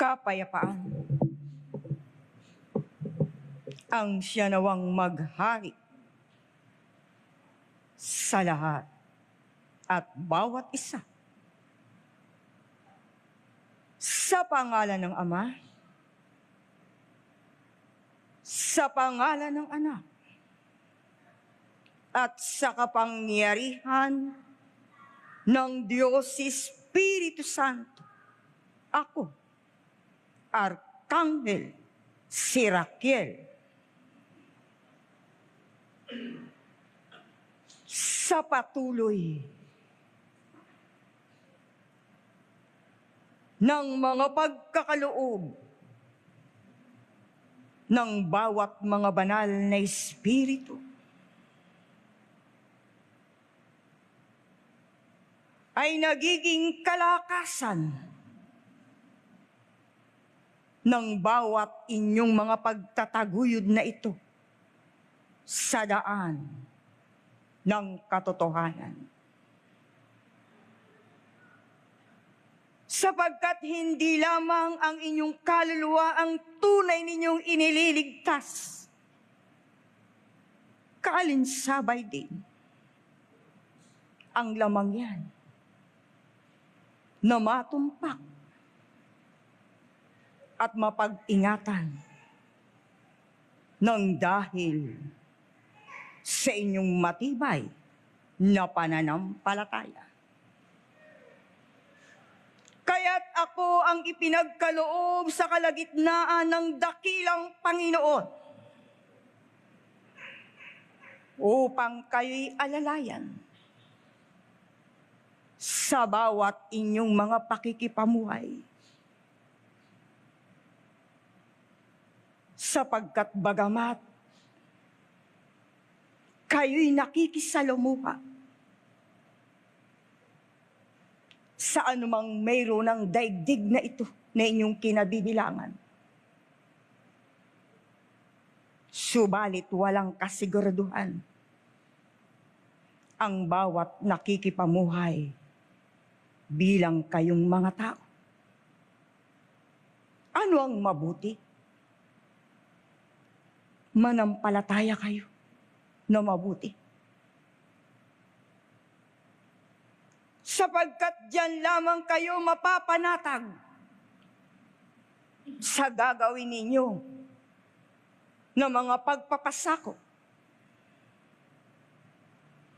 kapayapaan. Ang siya nawang maghari sa lahat at bawat isa. Sa pangalan ng Ama, sa pangalan ng Anak, at sa kapangyarihan ng Diyos Espiritu Santo, ako, Arkanghel Sirakiel, sa patuloy ng mga pagkakaloob ng bawat mga banal na espiritu, ay nagiging kalakasan ng bawat inyong mga pagtataguyod na ito sa daan ng katotohanan. Sapagkat hindi lamang ang inyong kaluluwa ang tunay ninyong inililigtas, kaalinsabay din ang lamang yan na matumpak at mapag-ingatan ng dahil sa inyong matibay na pananampalataya. Kaya't ako ang ipinagkaloob sa kalagitnaan ng dakilang Panginoon upang kayo'y alalayan sa bawat inyong mga pakikipamuhay. Sapagkat bagamat kayo'y nakikisalamuha sa anumang mayroon ng daigdig na ito na inyong kinabibilangan, subalit walang kasiguraduhan ang bawat nakikipamuhay bilang kayong mga tao. Ano ang mabuti? Manampalataya kayo na mabuti. Sapagkat diyan lamang kayo mapapanatag sa gagawin ninyo na mga pagpapasakop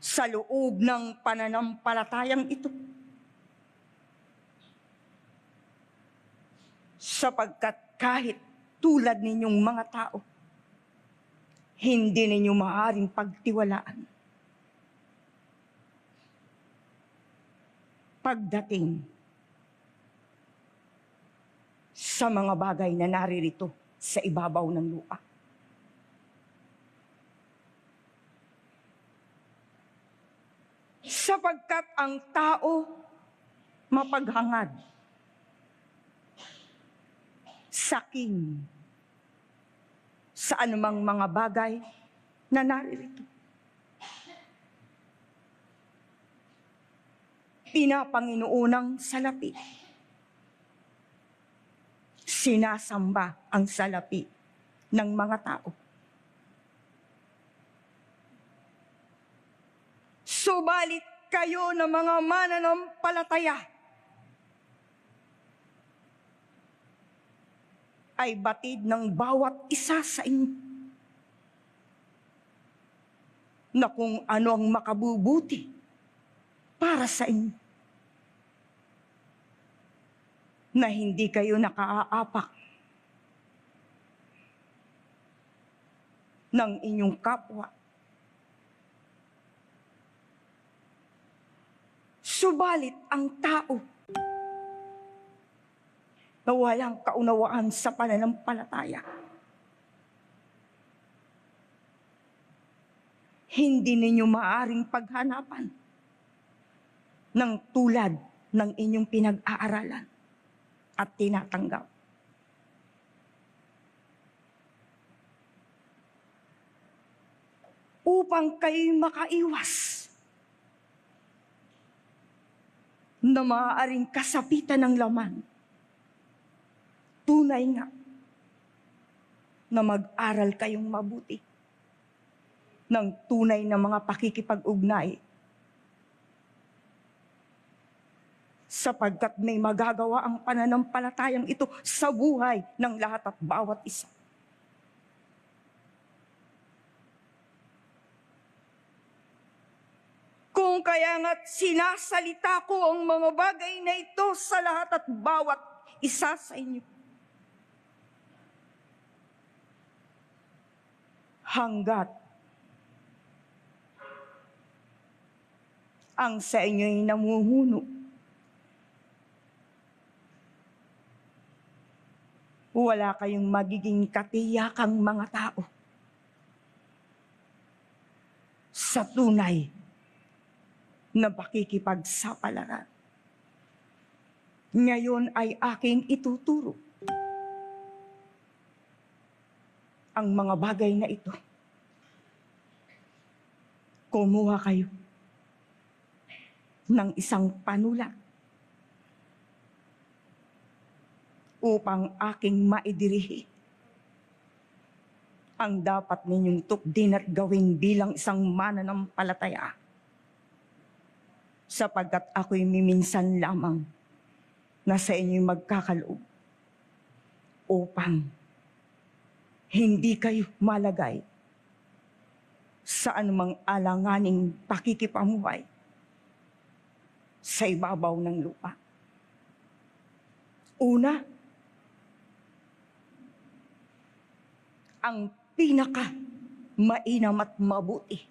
sa loob ng pananampalatayang ito. Sapagkat kahit tulad ninyong mga tao, hindi ninyo maaaring pagtiwalaan pagdating sa mga bagay na naririto sa ibabaw ng lupa. Sapagkat ang tao mapaghangad, saking sa anumang mga bagay na naririto. Pinapanginuunang salapi. Sinasamba ang salapi ng mga tao. Subalit kayo na mga mananampalataya ay batid ng bawat isa sa inyo na kung ano ang makabubuti para sa inyo, na hindi kayo nakaapak ng inyong kapwa. Subalit ang tao na walang kaunawaan sa pananampalataya, hindi ninyo maaring paghanapan ng tulad ng inyong pinag-aaralan at tinatanggap. Upang kayo'y makaiwas na maaaring kasapitan ng laman tunay nga na mag-aral kayong mabuti ng tunay na mga pakikipag-ugnay, sapagkat may magagawa ang pananampalatayang ito sa buhay ng lahat at bawat isa. Kung kaya nga't sinasalita ko ang mga bagay na ito sa lahat at bawat isa sa inyo, hanggat ang sa inyo'y namumuno, wala kayong magiging katiyakang mga tao sa tunay na pakikipagsapalaran. Ngayon ay aking ituturo ang mga bagay na ito. Kumuha kayo ng isang panulat upang aking maidirihi ang dapat ninyong tukdin at gawin bilang isang mananampalataya, sapagkat ako'y miminsan lamang na sa inyo'y magkakaloob upang hindi kayo malagay sa anumang alanganing pakikipamuhay sa ibabaw ng lupa. Una, ang pinaka mainam at mabuti,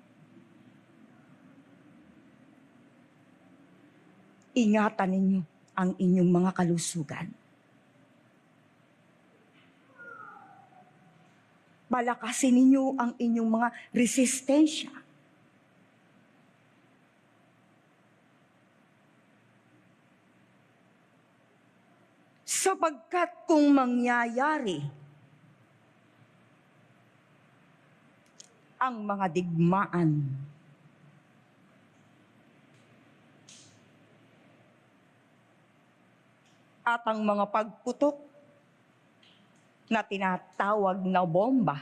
ingatan ninyo ang inyong mga kalusugan. Palakasin ninyo ang inyong mga resistensya. Sapagkat kung mangyayari ang mga digmaan at ang mga pagputok na tinatawag na bomba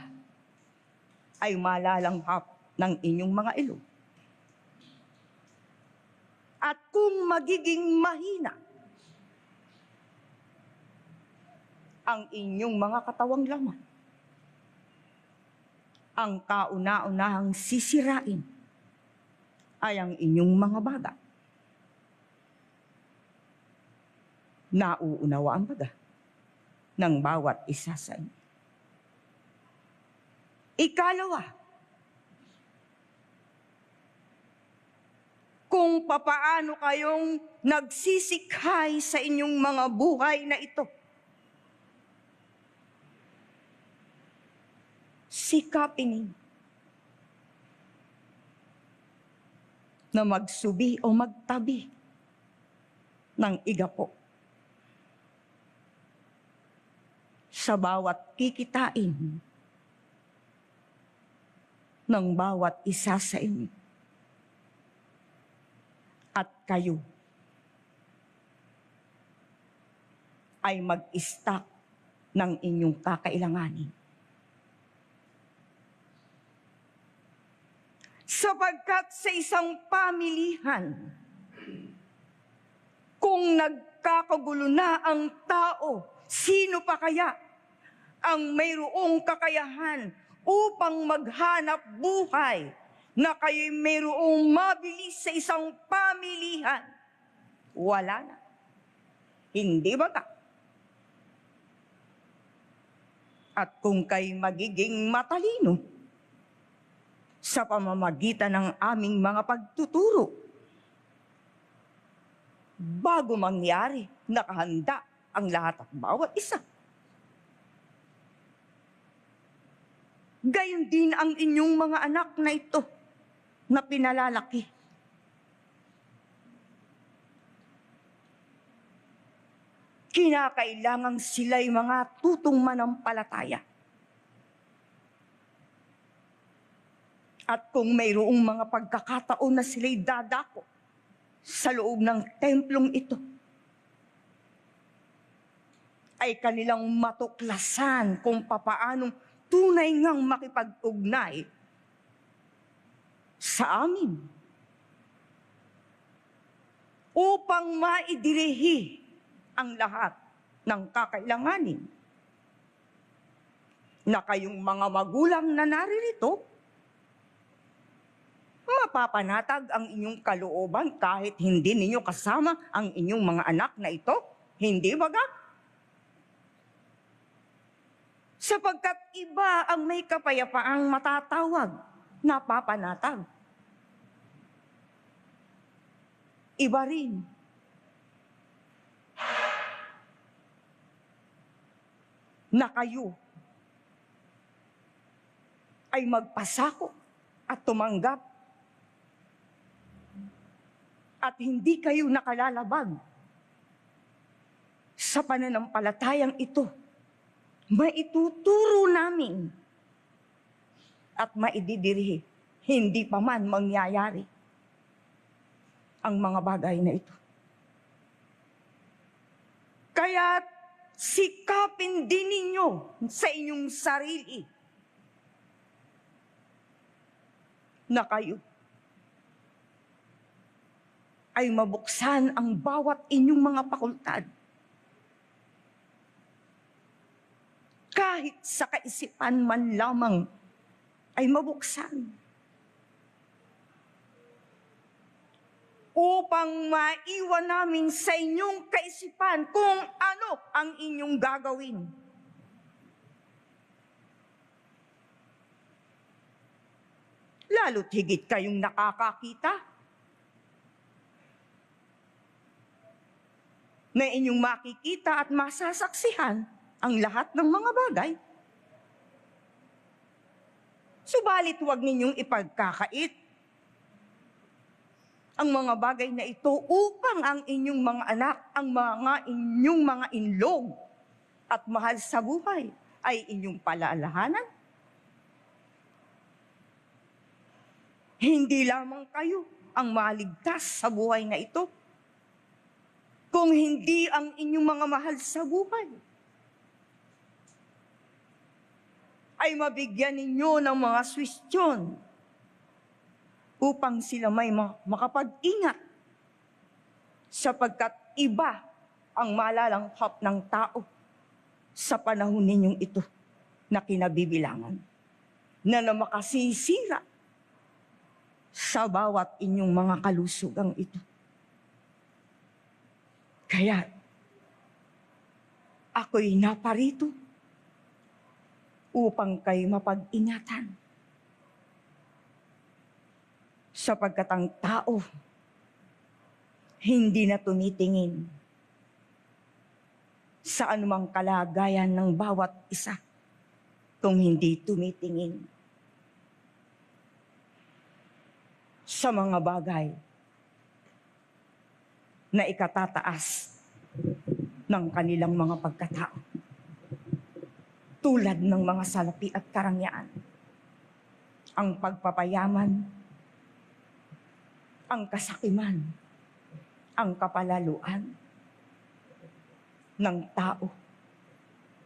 ay malalanghap ng inyong mga ilong. At kung magiging mahina ang inyong mga katawang laman, ang kauna-unahang sisirain ay ang inyong mga baga. Nauunawaan ba ng bawat isa sa inyo? Ikalawa, kung papaano kayong nagsisikhay sa inyong mga buhay na ito, sikapin ninyo na magsubi o magtabi ng igapo sa bawat kikitain ng bawat isa sa inyo. At kayo ay mag-stock ng inyong kakailanganin. Sapagkat sa isang pamilihan, kung nagkakagulo na ang tao, sino pa kaya ang mayroong kakayahan upang maghanap buhay na kayo'y mayroong mabilis sa isang pamilihan? Wala na. Hindi ba ka? At kung kayo magiging matalino sa pamamagitan ng aming mga pagtuturo, bago mangyari, nakahanda ang lahat at bawat isa. Gayon din ang inyong mga anak na ito na pinalalaki. Kinakailangang sila'y mga tutong manampalataya. At kung mayroong mga pagkakataon na sila'y dadako sa loob ng templong ito, ay kanilang matuklasan kung papaanong tunay ngang makipag-ugnay sa amin upang maidirihi ang lahat ng kakailanganin na kayong mga magulang na naririto, mapapanatag ang inyong kalooban kahit hindi ninyo kasama ang inyong mga anak na ito. Hindi baga? Sapagkat iba ang may kapayapaang matatawag na papanatag. Iba rin na kayo ay magpasako at tumanggap at hindi kayo nakalalabag sa pananampalatayang ito, maituturo namin at maididirihi, hindi pa man mangyayari ang mga bagay na ito. Kaya sikapin din ninyo sa inyong sarili na kayo ay mabuksan ang bawat inyong mga fakultad. Kahit sa kaisipan man lamang ay mabuksan. Upang maiwan namin sa inyong kaisipan kung ano ang inyong gagawin. Lalo't higit kayong nakakakita na inyong makikita at masasaksihan ang lahat ng mga bagay. Subalit huwag ninyong ipagkakait ang mga bagay na ito upang ang inyong mga anak, ang inyong mga inlog at mahal sa buhay ay inyong palaalahanan. Hindi lamang kayo ang maligtas sa buhay na ito, kung hindi ang inyong mga mahal sa buhay ay mabigyan ninyo ng mga suwestyon upang sila may makapag-ingat, sapagkat iba ang malalanghap ng tao sa panahon ninyong ito na kinabibilangan, na makasisira sa bawat inyong mga kalusugang ito. Kaya ako'y naparito upang kayo mapag-ingatan, sapagkat ang tao hindi na tumitingin sa anumang kalagayan ng bawat isa kung hindi tumitingin sa mga bagay na ikatataas ng kanilang mga pagkatao, tulad ng mga salapi at karangyaan, ang pagpapayaman, ang kasakiman, ang kapalaluan ng tao.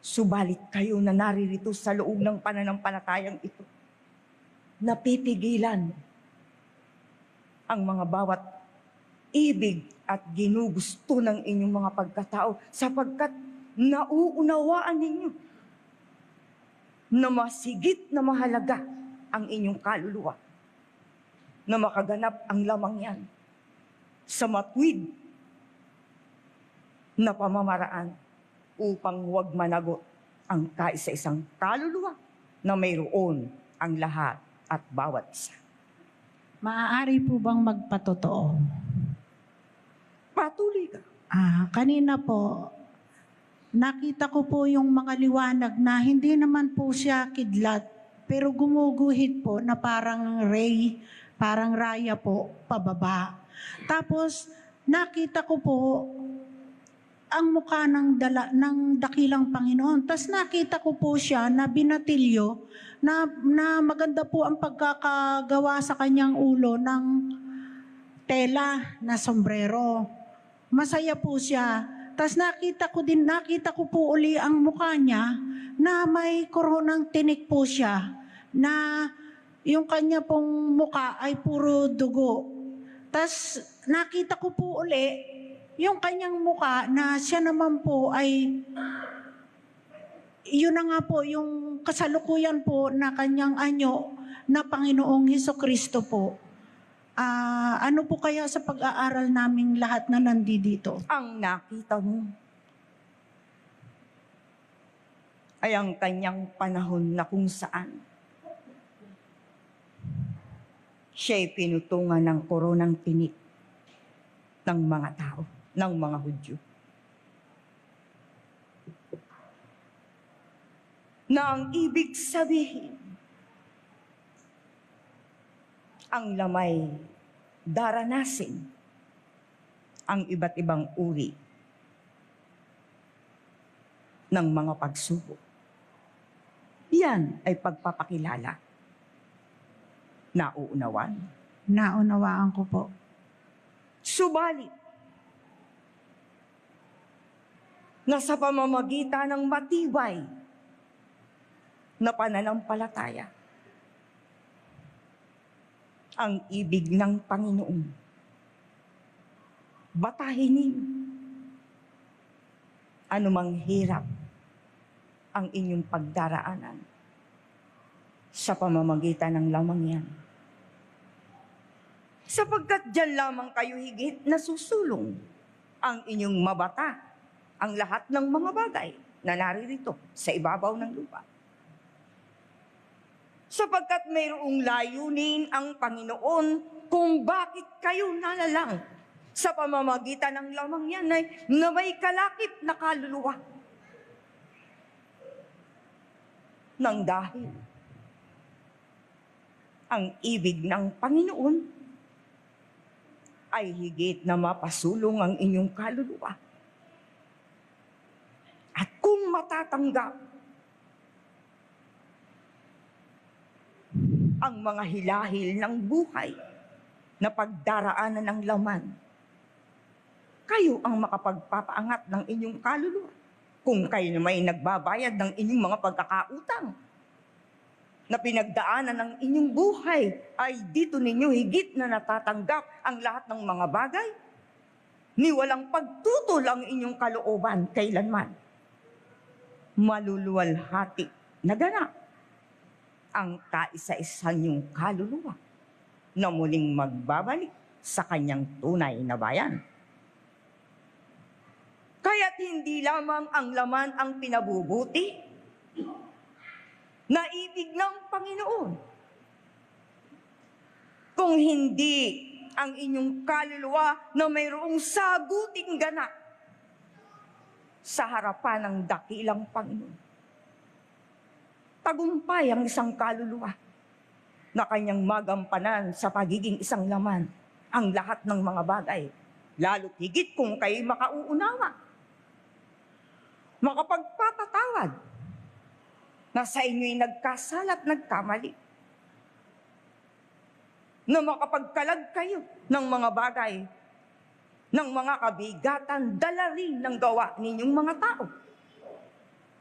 Subalit kayo na naririto sa loob ng pananampalatayang ito, napipigilan ang mga bawat ibig at ginugusto ng inyong mga pagkatao, sapagkat nauunawaan ninyo na masigit na mahalaga ang inyong kaluluwa, na makaganap ang lamang yan sa matuwid na pamamaraan upang huwag managot ang kaisa-isang kaluluwa na mayroon ang lahat at bawat isa. Maaari po bang magpatotoo? Patuloy ka. Kanina po, nakita ko po yung mga liwanag na hindi naman po siya kidlat, pero gumuguhit po na parang ray, parang raya po, pababa. Tapos, nakita ko po ang mukha ng dakilang Panginoon. Tapos nakita ko po siya na binatilyo, na maganda po ang pagkakagawa sa kanyang ulo ng tela na sombrero. Masaya po siya. Tas nakita ko po uli ang mukha niya na may koronang tinik po siya na yung kanya pong mukha ay puro dugo. Tas nakita ko po uli yung kanyang mukha na siya naman po ay yun na nga po yung kasalukuyan po na kanyang anyo na Panginoong Hesukristo po. Ano po kaya sa pag-aaral naming lahat na nandito? Ang nakita mo ay ang kanyang panahon na kung saan siya'y pinutungan ng koronang tinik ng mga tao, ng mga Hudyo. Na ang ibig sabihin, ang lamay daranasin ang iba't ibang uri ng mga pagsubok. Yan ay pagpapakilala. Nauunawan. Naunawaan ko po. Subalit, na sa pamamagitan ng matibay na pananampalataya, ang ibig ng Panginoon, batahin ninyo anumang hirap ang inyong pagdaraanan sa pamamagitan ng lamang yan. Sapagkat dyan lamang kayo higit na susulong ang inyong mabata ang lahat ng mga bagay na naririto sa ibabaw ng lupa. Sapagkat mayroong layunin ang Panginoon kung bakit kayo nalalang sa pamamagitan ng lamang yan na may kalakip na kaluluwa. Nang dahil ang ibig ng Panginoon ay higit na mapasulong ang inyong kaluluwa. At kung matatanggap ang mga hilahil ng buhay na pagdaraanan ng laman, kayo ang makapagpapaangat ng inyong kaluluwa. Kung kayo na may nagbabayad ng inyong mga pagkakautang na pinagdaanan ng inyong buhay, ay dito ninyo higit na natatanggap ang lahat ng mga bagay, ni walang pagtutol ang inyong kalooban kailanman. Maluluwalhati na ganap ang kaisa-isa niyong kaluluwa na muling magbabalik sa kanyang tunay na bayan. Kaya't hindi lamang ang laman ang pinabubuti na ibig ng Panginoon, kung hindi ang inyong kaluluwa na mayroong saguting ganap sa harapan ng dakilang Panginoon. Tagumpay ang isang kaluluwa na kanyang magampanan sa pagiging isang laman ang lahat ng mga bagay, lalo't higit kung kayo makauunawa, makapagpapatawad na sa inyo'y nagkasala at nagkamali, na makapagkalag kayo ng mga bagay, ng mga kabigatan, dala rin ng gawa ninyong mga tao.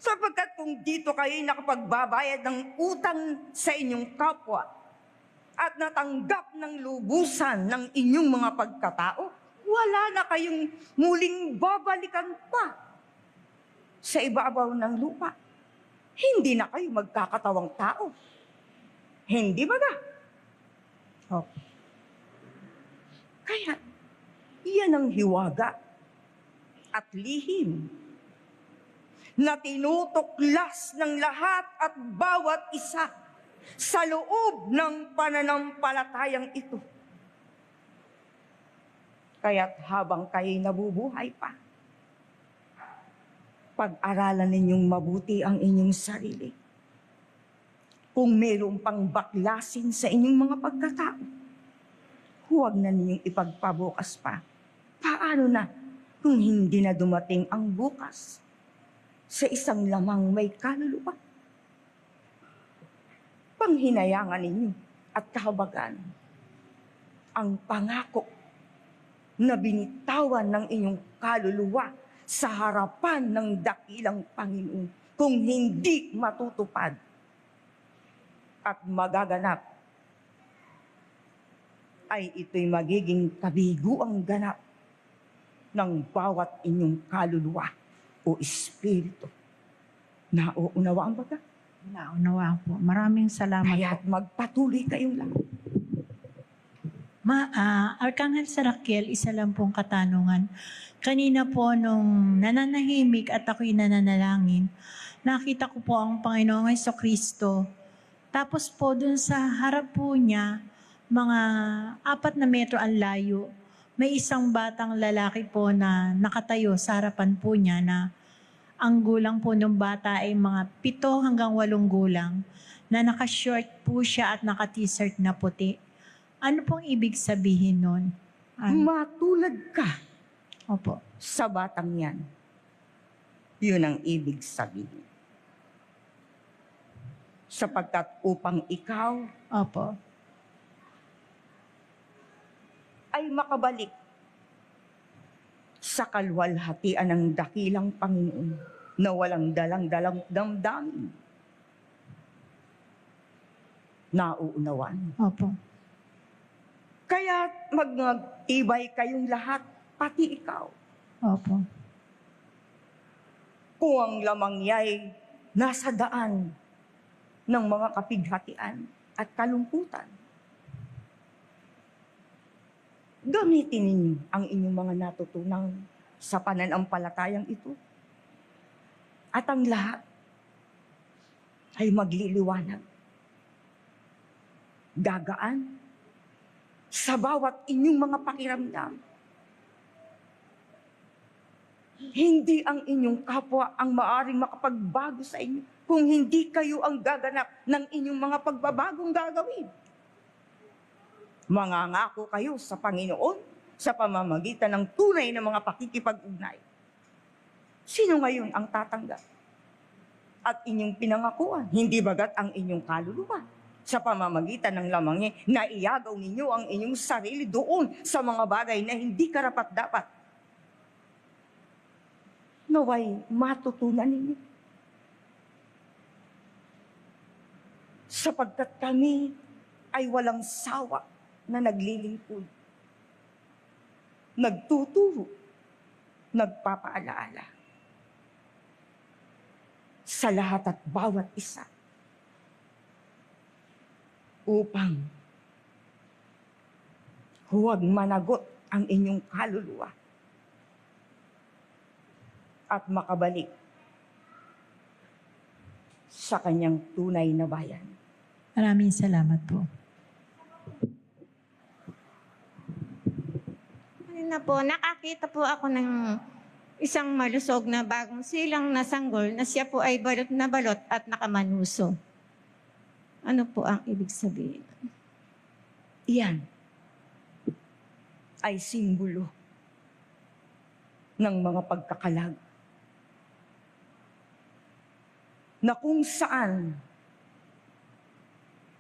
Sapagkat kung dito kayo'y nakapagbabayad ng utang sa inyong kapwa at natanggap ng lubusan ng inyong mga pagkatao, wala na kayong muling babalikan pa sa ibabaw ng lupa. Hindi na kayo magkakatawang tao. Hindi ba na? Oh. Kaya, iyan ang hiwaga at lihim na tinutuklas ng lahat at bawat isa sa loob ng pananampalatayang ito. Kaya't habang kayo'y nabubuhay pa, pag-aralan ninyong mabuti ang inyong sarili. Kung mayroong pang baklasin sa inyong mga pagkatao, huwag na ninyong ipagpabukas pa. Paano na kung hindi na dumating ang bukas sa isang lamang may kaluluwa? Panghinayangan ninyo at kahabagan ang pangako na binitawan ng inyong kaluluwa sa harapan ng dakilang Panginoon kung hindi matutupad at magaganap, ay ito'y magiging kabiguang ganap ng bawat inyong kaluluwa o espiritu. Nauunawaan ba ka? Naunawaan po. Maraming salamat po. Kaya't magpatuloy kayong lahat. Arkanghel Sarakiel, isa lang pong katanungan. Kanina po nung nananahimik at ako'y nananalangin, nakita ko po ang Panginoong Jesucristo. Tapos po dun sa harap po niya, mga 4 na metro ang layo, may isang batang lalaki po na nakatayo sa harapan po niya na ang gulang po ng bata ay mga 7 hanggang 8 gulang na naka-short po siya at naka-t-shirt na puti. Ano pong ibig sabihin nun? Matulad ka Opo. sa batang yan. Yun ang ibig sabihin. Sapagkat upang ikaw Opo. ay makabalik sa kalwalhatian ng dakilang Panginoon na walang dalang-dalang damdamin. Nauunawaan. Opo. Kaya magtibay kayong lahat, pati ikaw. Opo. Kung ang lamang ya'y nasa daan ng mga kapighatian at kalungkutan, gamitin ninyo ang inyong mga natutunang sa pananampalatayang ito. At ang lahat ay magliliwanag. Gagaan sa bawat inyong mga pakiramdam. Hindi ang inyong kapwa ang maaring makapagbago sa inyo kung hindi kayo ang gaganap ng inyong mga pagbabagong gagawin. Mangangako kayo sa Panginoon sa pamamagitan ng tunay na mga pakikipag-ugnay. Sino ngayon ang tatanggap? At inyong pinangakuan, hindi bagat ang inyong kaluluwa sa pamamagitan ng lamang niya na iagaw ninyo ang inyong sarili doon sa mga bagay na hindi karapat-dapat. Naway matutunan ninyo. Sapagkat kami ay walang sawa na naglilingkod, nagtuturo, nagpapaalaala sa lahat at bawat isa upang huwag managot ang inyong kaluluwa at makabalik sa kanyang tunay na bayan. Maraming salamat po. Na po, nakakita po ako ng isang malusog na bagong silang na sanggol na siya po ay balot na balot at nakamanuso. Ano po ang ibig sabihin? Iyan ay simbolo ng mga pagkakalag na kung saan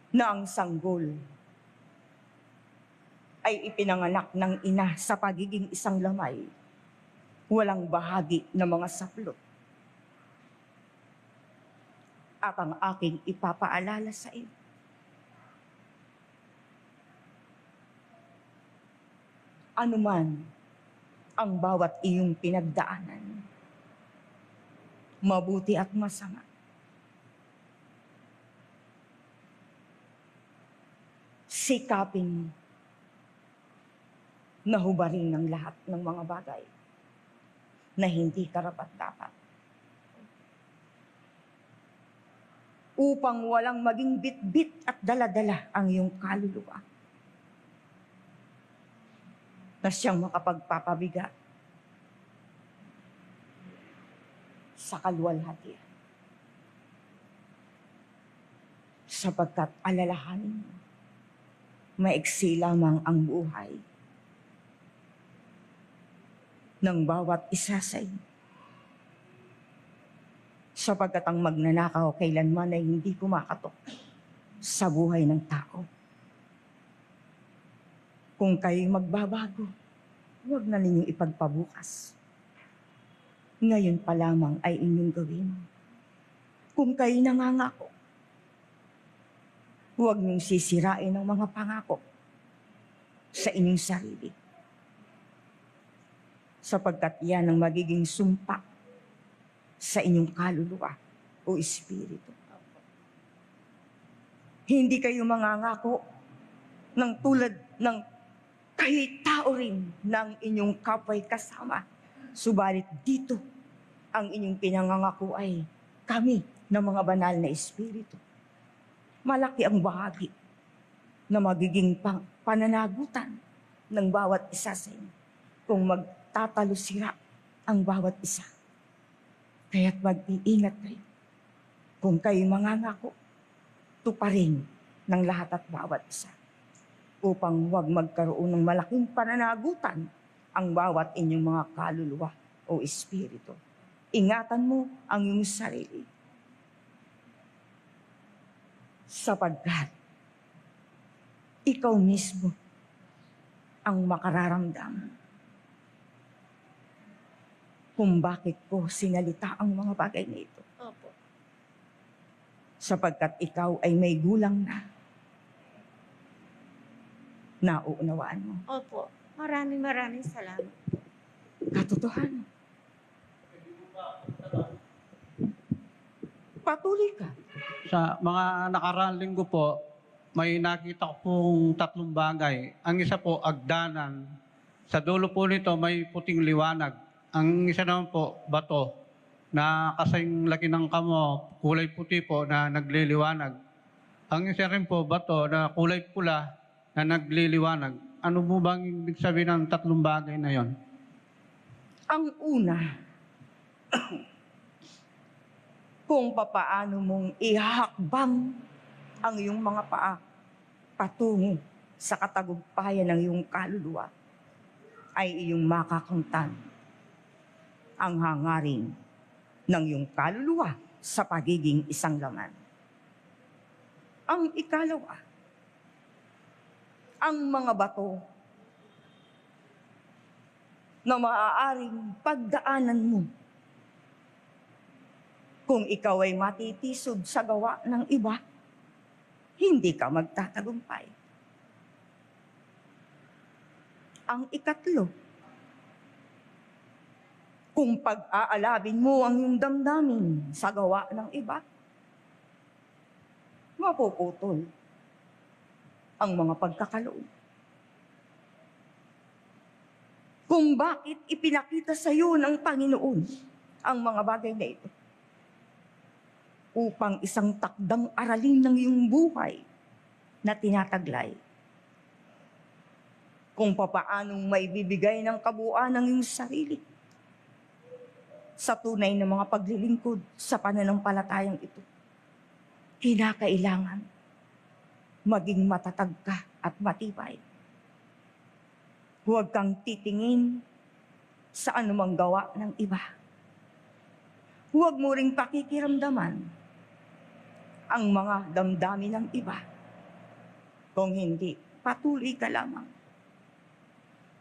na ang sanggol ay ipinanganak ng ina sa pagiging isang lamay, walang bahagi ng mga saplot. At ang aking ipapaalala sa iyo, anuman ang bawat iyong pinagdaanan, mabuti at masama, sikapin mo na hubarin ng lahat ng mga bagay na hindi karapat-dapat. Upang walang maging bit-bit at dala-dala ang iyong kaluluwa na siyang makapagpapabigat sa kaluwalhatian. Sapagkat alalahanin mo, maiksi lamang ang buhay ng bawat isa sa inyo. Sapagkat ang magnanakaw kailanman ay hindi kumakatok sa buhay ng tao. Kung kayo'y magbabago, huwag na ninyong ipagpabukas ngayon pa lamang ay inyong gawin. Kung kayo nangangako, huwag niyong sisirain ang mga pangako sa inyong sarili. Sapagkat yan ang magiging sumpa sa inyong kaluluwa o espiritu. Hindi kayo mangangako ng tulad ng kahit tao rin ng inyong kapwa'y kasama. Subalit dito, ang inyong pinangangako ay kami ng mga banal na espiritu. Malaki ang bahagi na magiging pananagutan ng bawat isa sa inyo kung magtatalo-sira ang bawat isa. Kaya't mag-iingat kayo. Kung kayo mangangako, tuparin ng lahat at bawat isa upang huwag magkaroon ng malaking pananagutan ang bawat inyong mga kaluluwa o espiritu. Ingatan mo ang iyong sarili. Sapagkat ikaw mismo ang makararamdam kung bakit ko sinalita ang mga bagay na ito. Opo. Sapagkat ikaw ay may gulang na. Nauunawaan mo. Opo. Maraming salamat. Katotohanan. Patuloy ka. Sa mga nakaraang linggo po, may nakita ko pong tatlong bagay. Ang isa po, agdanan. Sa dulo po nito, may puting liwanag. Ang isa naman po, bato, na kasing laki ng kamo, kulay puti po na nagliliwanag. Ang isa rin po, bato, na kulay pula na nagliliwanag. Ano po bang ibig sabihin ng tatlong bagay na yon? Ang una, kung papaano mong ihahakbang ang iyong mga paa patungo sa katagumpayan ng iyong kaluluwa ay iyong makakamtan ang hangarin ng iyong kaluluwa sa pagiging isang laman. Ang ikalawa, ang mga bato na maaaring pagdaanan mo kung ikaw ay matitisod sa gawa ng iba, hindi ka magtatagumpay. Ang ikatlo, kung pag-aalabin mo ang iyong damdamin sa gawa ng iba, mapuputol ang mga pagkakaloob. Kung bakit ipinakita sa iyo ng Panginoon ang mga bagay na ito, upang isang takdang aralin ng iyong buhay na tinataglay. Kung papaanong may bibigay ng kabuuan ng iyong sarili sa tunay na mga paglilingkod sa pananampalatayang ito. Kinakailangan maging matatag ka at matibay. Huwag kang titingin sa anumang gawa ng iba. Huwag mo ring pakikiramdaman ang mga damdamin ng iba. Kung hindi, patuloy ka lamang.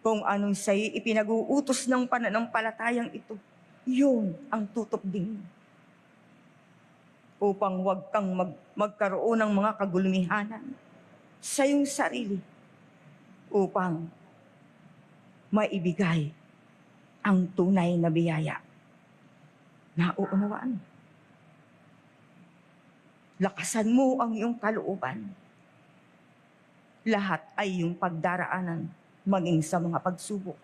Kung anong sa'yo ipinag-uutos ng pananampalatayang ito, yun ang tutupdin mo. Upang huwag kang magkaroon ng mga kagulumihanan sa iyong sarili upang maibigay ang tunay na biyaya. Nauunawaan. Lakasan mo ang iyong kalooban. Lahat ay iyong pagdaraanan maging sa mga pagsubok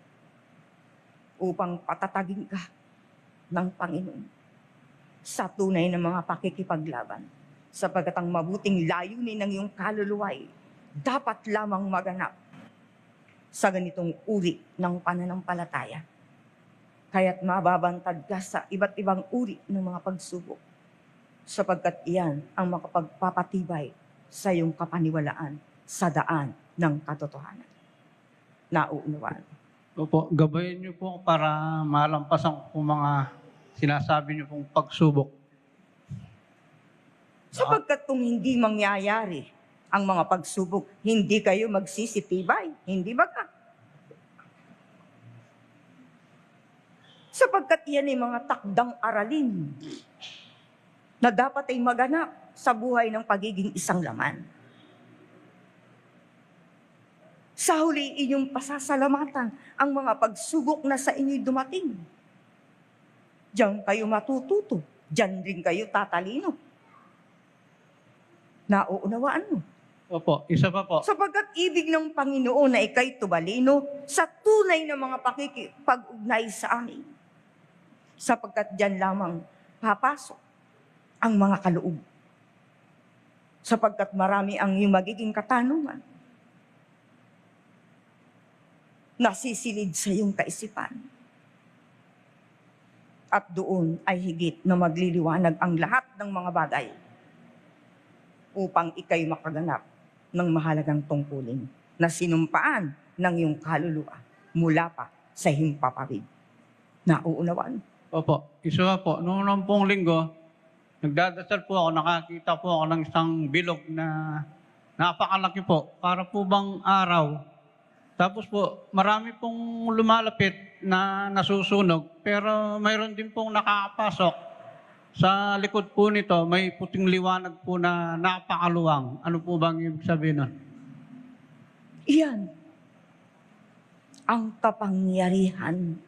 upang patatagin ka ng Panginoon sa tunay na mga pakikipaglaban. Sapagkat ang mabuting layunin ng iyong kaluluwa ay dapat lamang maganap sa ganitong uri ng pananampalataya. Kaya't mababantad ka sa iba't ibang uri ng mga pagsubok. Sapagkat iyan ang makapagpapatibay sa iyong kapaniwalaan sa daan ng katotohanan. Nauunawaan. Opo, gabayan niyo po para malampasan ko po mga sinasabi niyo pong pagsubok. Sapagkat kung hindi mangyayari ang mga pagsubok, hindi kayo magsisitibay. Hindi ba ka? sapagkat yan ay mga takdang aralin na dapat ay maganap sa buhay ng pagiging isang laman. Sa huli, inyong pasasalamatan ang mga pagsubok na sa inyo'y dumating. Diyan kayo matututo, diyan rin kayo tatalino. Nauunawaan mo. Opo, isa pa po. Sapagkat ibig ng Panginoon na ikay tubalino sa tunay na mga pakikipag-ugnay sa amin. Sapagkat diyan lamang papasok ang mga kaloob. Sapagkat marami ang iyong magiging katanungan. Nasisilid sa iyong kaisipan. At doon ay higit na magliliwanag ang lahat ng mga bagay upang ikay makaganap ng mahalagang tungkulin na sinumpaan ng iyong kaluluwa mula pa sa himpapawid. Nauunawaan. Opo, isa pa po. Noong pong linggo, nagdadasal po ako, nakakita po ako ng isang bilog na napakalaki po. Para po bang araw. Tapos po, marami pong lumalapit na nasusunog, pero mayroon din pong nakakapasok. Sa likod po nito, may puting liwanag po na napakaluwang. Ano po bang ibig sabihin nun? Iyan ang kapangyarihan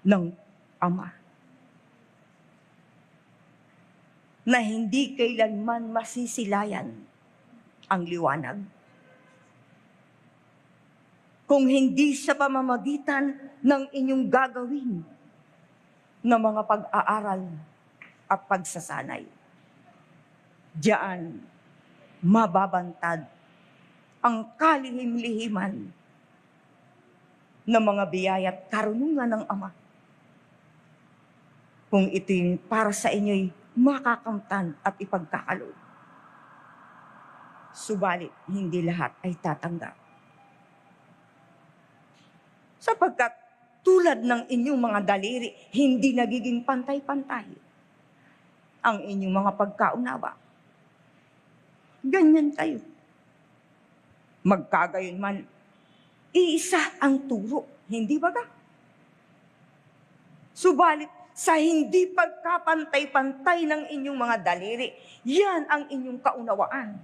ng Ama na hindi kailanman masisilayan ang liwanag. Kung hindi sa pamamagitan ng inyong gagawin na mga pag-aaral at pagsasanay. Diyan mababantad ang kalihim-lihiman ng mga biyaya at karunungan ng Ama. Kung ito'y para sa inyo'y makakamtan at ipagkakaloob. Subalit, hindi lahat ay tatanggap. Sapagkat tulad ng inyong mga daliri, hindi nagiging pantay-pantay ang inyong mga pagkaunawa. Ganyan kayo. Magkagayon man, iisa ang turo, hindi ba ka? Subalit, sa hindi pagkapantay-pantay ng inyong mga daliri, yan ang inyong kaunawaan.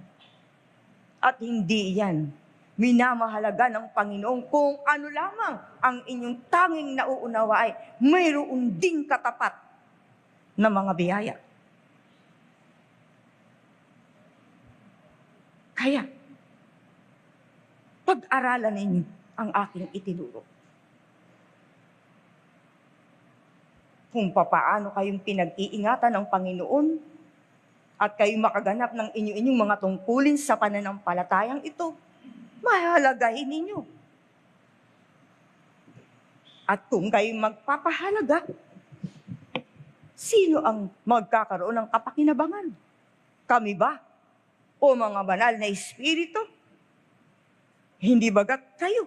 At hindi yan minamahalaga ng Panginoon kung ano lamang ang inyong tanging nauunawa ay mayroon ding katapat na mga biyaya. Kaya, pag-aralan ninyo ang aking itinuro. Kung papaano kayong pinag-iingatan ng Panginoon at kayo makaganap ng inyong mga tungkulin sa pananampalatayang ito, mahalagahin ninyo. At kung kayo magpapahalaga, sino ang magkakaroon ng kapakinabangan? Kami ba? O mga banal na espiritu? Hindi bagat kayo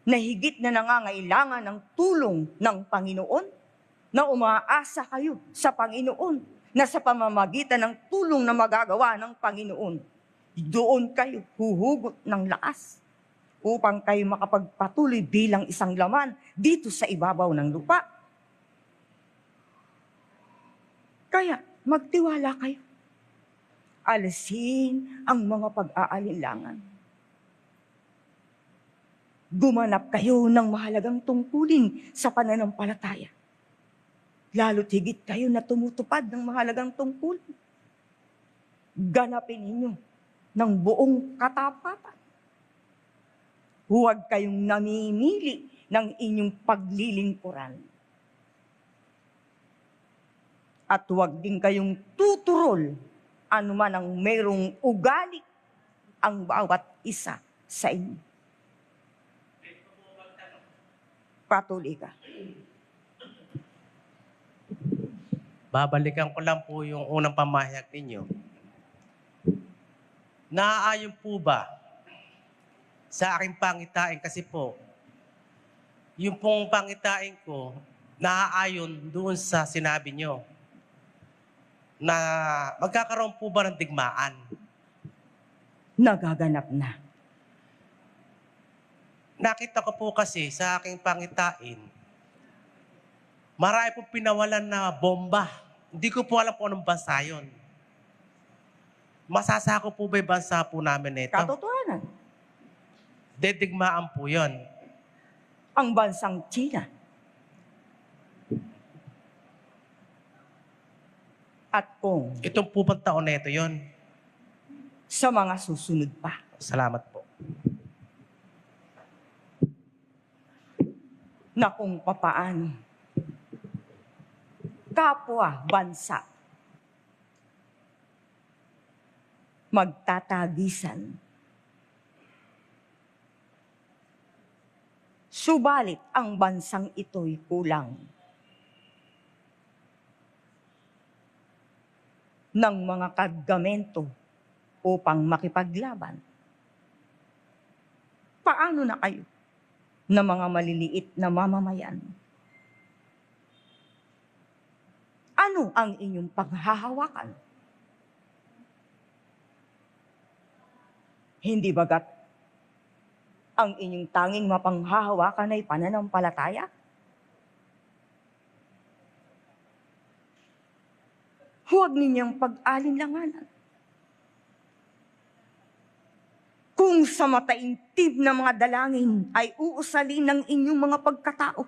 na higit na nangangailangan ng tulong ng Panginoon? Na umaasa kayo sa Panginoon na sa pamamagitan ng tulong na magagawa ng Panginoon, doon kayo huhugot ng lakas upang kayo makapagpatuloy bilang isang laman dito sa ibabaw ng lupa. Kaya magtiwala kayo. Alisin ang mga pag-aalinlangan. Gumanap kayo ng mahalagang tungkulin sa pananampalataya. Lalo't higit kayo na tumutupad ng mahalagang tungkulin. Ganapin ninyo ng buong katapatan. Huwag kayong namimili ng inyong paglilingkuran. At huwag din kayong tuturol anuman ang mayroong ugali ang bawat isa sa inyo. Patuloy ka. Babalikan ko lang po yung unang pamahayag ninyo. Naaayon po ba sa aking pangitain? Kasi po, yung pong pangitain ko, naaayon doon sa sinabi nyo na magkakaroon po ba ng digmaan? Nagaganap na. Nakita ko po kasi sa aking pangitain Marami pong pinawalan na bomba. Hindi ko po alam kung anong bansa yun. Masasako po ba yung bansa po namin nito? Katotohanan. Dedigmaan po yun. Ang bansang China. At kung Itong po bang taon na ito yun? sa mga susunod pa. Salamat po. Na kung papaano kapwa bansa magtatagisan. Subalit ang bansang ito'y kulang ng mga kargamento upang makipaglaban. Paano na kayo na mga maliliit na mamamayan? Ano ang inyong paghahawakan? Hindi bagat ang inyong tanging mapanghahawakan ay pananampalataya? Huwag ninyang pag-alinlanganan. Kung sa mataintib na mga dalangin ay uusalin ng inyong mga pagkatao,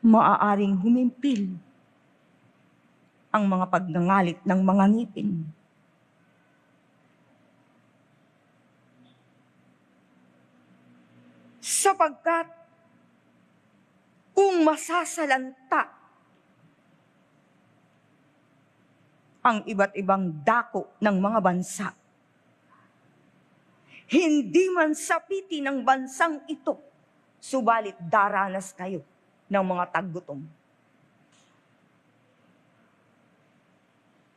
maaaring humimpil ang mga pagnangalit ng mga ngipin. Sapagkat kung masasalanta ang iba't ibang dako ng mga bansa, hindi man sapiti ng bansang ito, subalit daranas kayo ng mga taggutom,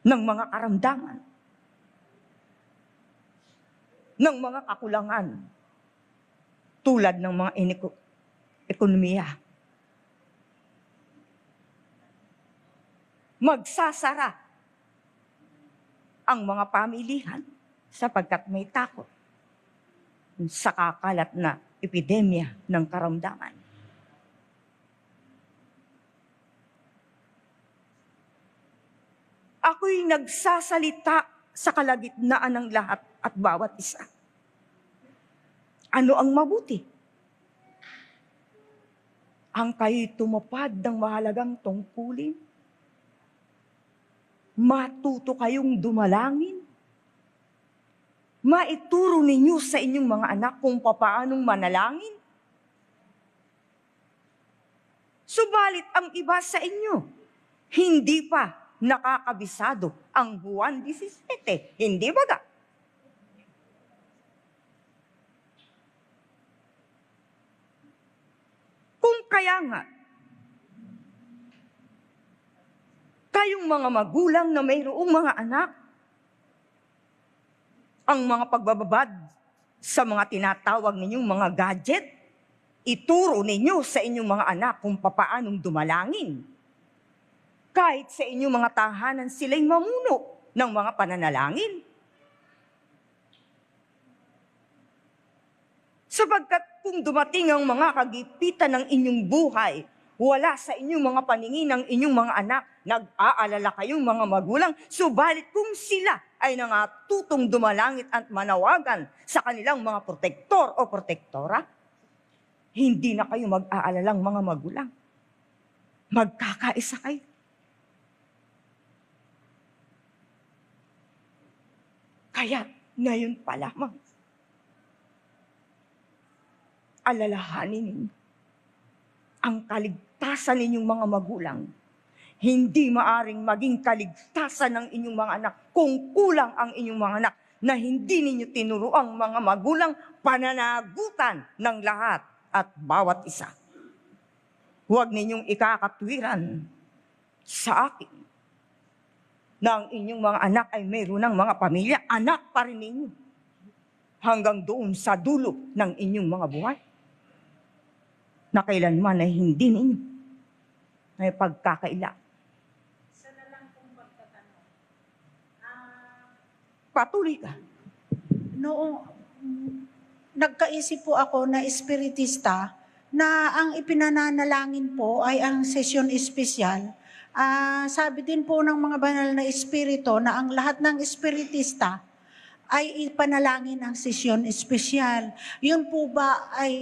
ng mga karamdaman, ng mga kakulangan, tulad ng mga ekonomiya. Magsasara ang mga pamilihan sapagkat may takot sa kakalat na epidemya ng karamdaman. Ako'y nagsasalita sa kalagitnaan ng lahat at bawat isa. Ano ang mabuti? Ang kayo'y tumupad ng mahalagang tungkulin? Matuto kayong dumalangin? Maituro ninyo sa inyong mga anak kung papaanong manalangin? Subalit ang iba sa inyo, hindi pa nakakabisado ang Juan 17. Hindi baga? Kung kaya nga, kayong mga magulang na mayroong mga anak, ang mga pagbababad sa mga tinatawag ninyong mga gadget, ituro ninyo sa inyong mga anak kung papaanong dumalangin. Kahit sa inyong mga tahanan sila'y mamuno ng mga pananalangin. Sapagkat kung dumating ang mga kagipitan ng inyong buhay, wala sa inyong mga paningin ng inyong mga anak, nag-aalala kayong mga magulang, subalit kung sila ay nangatutong dumalangit at manawagan sa kanilang mga protektor o protektora, hindi na kayo mag-aalalang mga magulang. Magkakaisa kayo. Kaya ngayon pa lamang, alalahanin ninyo ang kaligtasan ninyong mga magulang. Hindi maaring maging kaligtasan ng inyong mga anak kung kulang ang inyong mga anak na hindi ninyo tinuruang mga magulang pananagutan ng lahat at bawat isa. Huwag ninyong ikakatwiran sa akin na ang inyong mga anak ay mayroon ng mga pamilya, anak pa rin ninyo hanggang doon sa dulo ng inyong mga buhay, na kailanman ay hindi ninyo may pagkakaila. Isa na lang pong pagtatanong. Patuloy ka. Noong nagkaisip po ako na espiritista, na ang ipinananalangin po ay ang sesyon espesyal. Sabi din po ng mga banal na espiritu na ang lahat ng espiritista ay ipanalangin ang sesyon espesyal. Yun po ba ay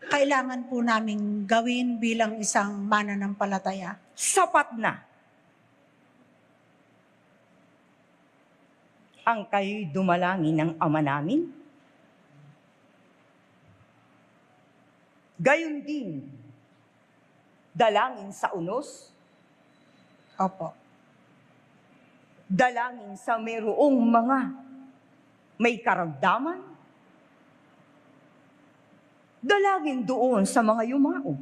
kailangan po namin gawin bilang isang mananampalataya? Sapat na ang kayo'y dumalangin ng Ama namin. Gayon din, dalangin sa unos, Opo. dalangin sa mayroong mga may karamdaman, dalangin doon sa mga yumao.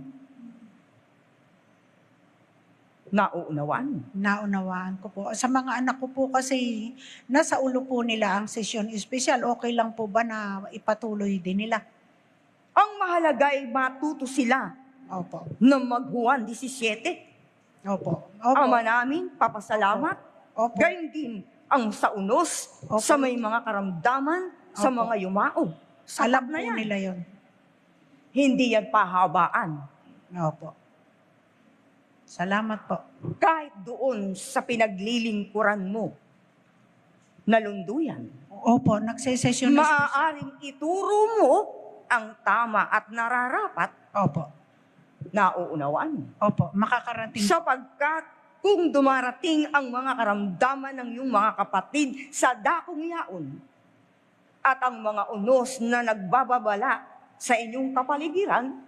Nauunawaan. Naunawaan ko po. Sa mga anak ko po kasi nasa ulo po nila ang sesyon espesyal. Okay lang po ba na ipatuloy din nila? Ang mahalaga ay matuto sila Opo. na mag-Juan 17. Opo. Opo. Ama namin, papasalamat. Opo. Gayon din ang sa unos, Opo. sa may mga karamdaman, sa Opo. mga yumao. Sapat Alam na po yan. nila yon. Hindi yan pahabaan. Opo. Salamat po. Kahit doon sa pinaglilingkuran mo, nalunduyan. Opo, nagsesesyon espesyal. Maaaring ituro mo ang tama at nararapat Opo. na uunawaan. Opo, makakarating. Sapagkat kung dumarating ang mga karamdaman ng iyong mga kapatid sa dakong yaon at ang mga unos na nagbababala sa inyong kapaligiran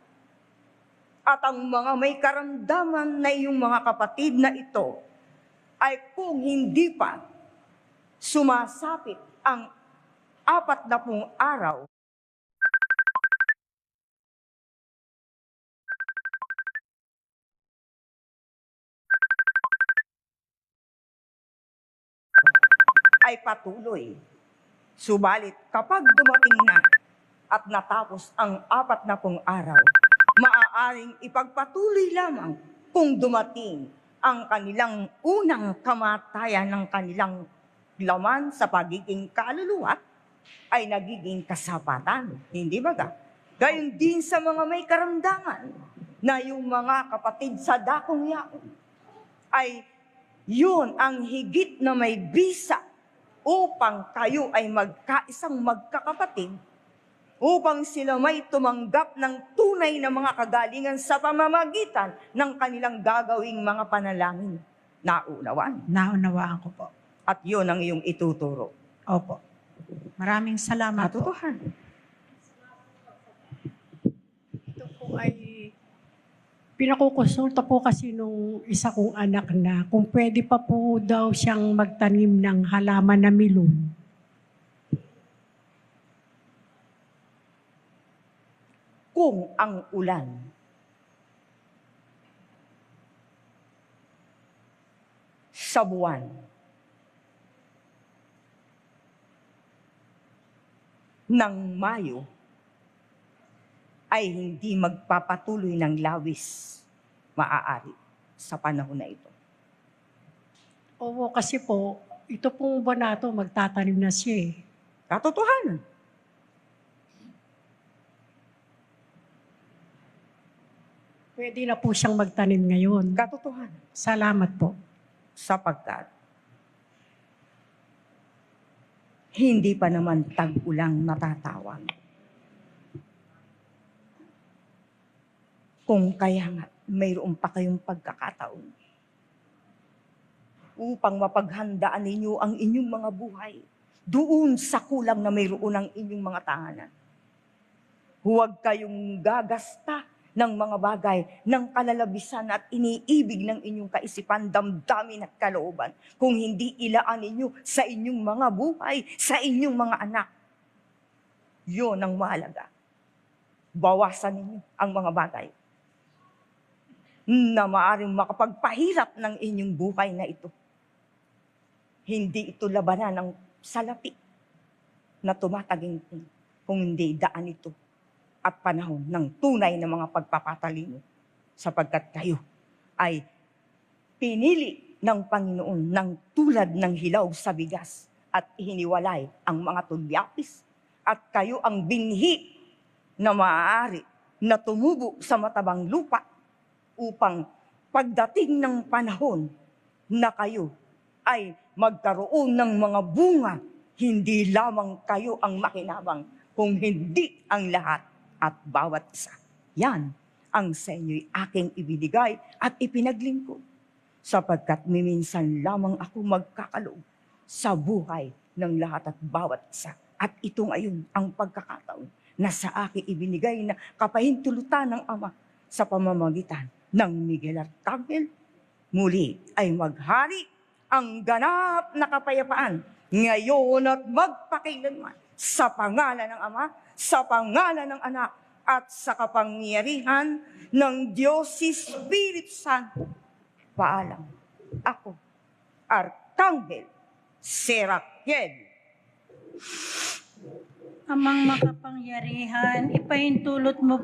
at ang mga may karamdaman na iyong mga kapatid na ito ay kung hindi pa sumasapit ang 40 araw ay patuloy. Subalit kapag dumating na at natapos ang 40 araw, maaaring ipagpatuloy lamang kung dumating ang kanilang unang kamatayan ng kanilang laman sa pagiging kaluluwa ay nagiging kasapatan. Hindi ba ga? Gayon din sa mga may karamdaman na yung mga kapatid sa dakong yaon ay yun ang higit na may bisa upang kayo ay magkaisang magkakapatid, upang sila may tumanggap ng tunay na mga kagalingan sa pamamagitan ng kanilang gagawing mga panalangin. Nauunawaan. Naunawaan ko po. At yun ang iyong ituturo. Opo. Maraming salamat po. Katotohan. Ito po ay pinakukonsulta po kasi nung isa kong anak na kung pwede pa po daw siyang magtanim ng halaman na milon. Kung ang ulan sa buwan ng Mayo ay hindi magpapatuloy ng lawis, maaari sa panahon na ito. Oo, kasi po, ito pong buwan na ito, magtatanim na siya eh. Katotohanan. Pwede na po siyang magtanim ngayon. Katotohanan. Salamat po. Sapagkat hindi pa naman tag-ulang natatawag. Kung kaya nga, mayroon pa kayong pagkakataon upang mapaghandaan ninyo ang inyong mga buhay doon sa kulang na mayroon ang inyong mga tahanan. Huwag kayong gagasta ng mga bagay ng kalalabisan at iniibig ng inyong kaisipan, damdamin at kalooban kung hindi ilaan ninyo sa inyong mga buhay, sa inyong mga anak. Yun ang mahalaga. Bawasan ninyo ang mga bagay na maaaring makapagpahirap ng inyong buhay na ito. Hindi ito labanan ng salapi na tumataginting, kung hindi daan ito at panahon ng tunay na mga pagpapatalino, sapagkat kayo ay pinili ng Panginoon ng tulad ng hilaw sa bigas at hiniwalay ang mga tulyapis, at kayo ang binhi na maaari na tumubo sa matabang lupa upang pagdating ng panahon na kayo ay magkaroon ng mga bunga, hindi lamang kayo ang makinabang, kung hindi ang lahat at bawat isa. Yan ang sa inyo'y aking ibinigay at ipinaglingkod, sapagkat miminsan lamang ako magkakaloob sa buhay ng lahat at bawat isa. At ito ngayon ang pagkakataon na sa akin ibinigay na kapahintulutan ng Ama sa pamamagitan ng Miguel Arcangel. Muli ay maghari ang ganap na kapayapaan ngayon at magpakailanman sa pangalan ng Ama, sa pangalan ng Anak, at sa kapangyarihan ng Diyos Espiritu Santo. Paalam. Ako, Arcangel Serakiel. Amang makapangyarihan, ipahintulot mo